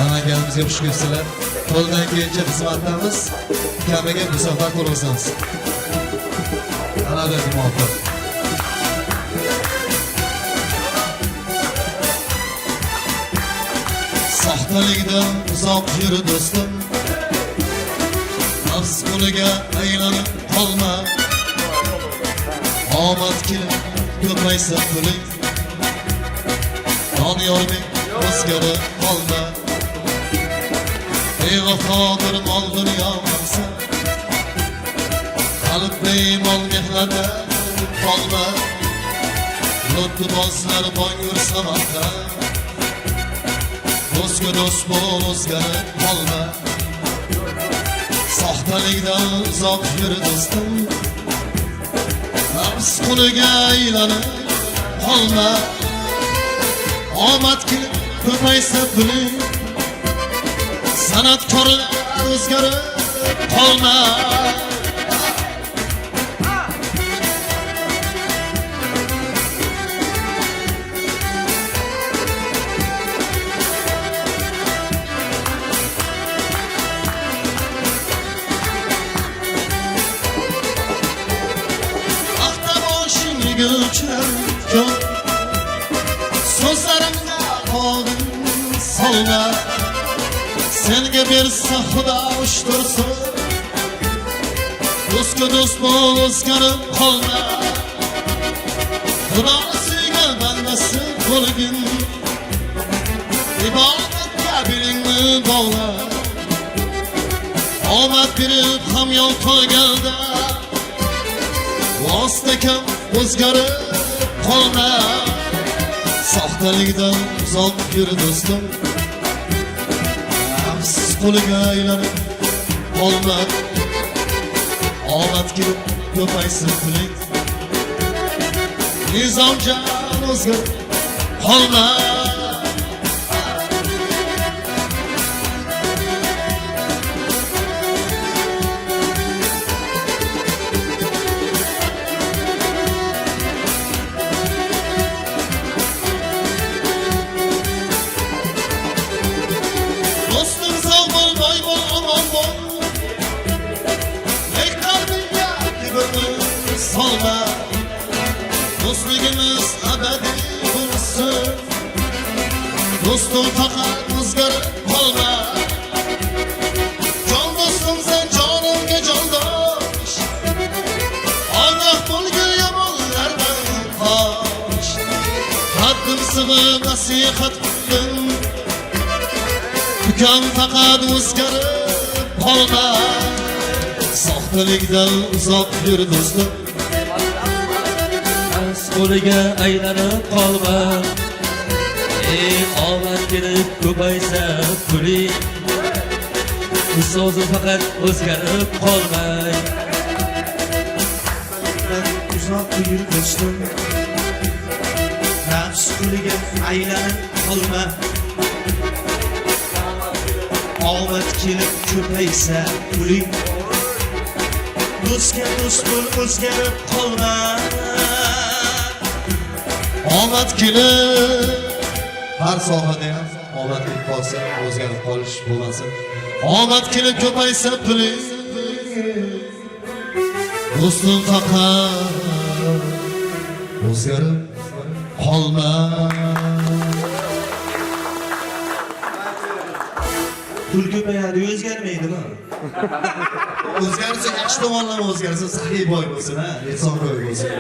Anlaganimizga xush kelibsizlar. Qo'ldan kelgancha xizmatdamiz. Kamiga musafar bo'lsangiz. Anada muvaffaq. Soxtalikdan uzoq yur do'stim. Nafs qo'liga aylanib qolma. Omad kelib ko'paysa puling. Doniyorning o'zgarib qolma. Bevafodir mol dunyo maqsad. Qalb beymol mehnatda qolma. Lutfbozlar boy yursa vaqtda. Do'stga do'st bo'l, o'zgarib qolma. Soxtalikdan uzoq yur do'stim. Nafs qo'liga aylanib qolma. Omad kelib ko'paysa puling. San'atkorlar o'zgarib qolma. Vaqtda boshingga uchrar ko'p. So'zlarimga qo'lin solma. Senga bersa Xudo ushtursin. Do'stga do'st bo'l, o'zgarib qolma. Xudo suygan bandasi bo'lgin. Ibodatga belingni bog'la. Omad berib ham yo'l qo'yganda vostakam o'zgarib qolma. Soxtalikdan uzoq yur do'stim. Nafs qo'liga aylanib qolma. Omad kelib ko'paysin puling. Nizomjon o'zgarib qolma. Do'stim sog' bo'l, boy bo'l, omon bo'l. Ey qalbingga kibrni solma. Do'stligimiz abadiy bo'lsin. Do'stim faqat o'zgarib qolma. Jon do'stim sen jonimga jondosh. Ogoh bo'lgin yomonlardan qoch. Haddim sig'ib nasihat qildim. Ukam faqat o'zgarib qolma. Soxtalikdan uzoq yur do'stim. Nafs qo'liga aylanib qolma. Omad kelib ko'paysa puling. So'zim faqat o'zgarib qolmay. Uzoq yur do'stim. Nafs qo'liga aylanib qolma. Omad kelib ko'paysa puling. Do'stga do'st bo'l, o'zgarib qolma. Omad kelib har sohada ham omad kelib qolsa, o'zgarib qolish bo'lmasin. Omad kelib ko'paysa puling. Do'stim faqat o'zgarib qolma. Pul ko'payadi, o'zgarmaydimi? O'zgarsa yaxshi tomonlama o'zgarsa, saxiy boy bo'lsin, ha, inson boy bo'lsin.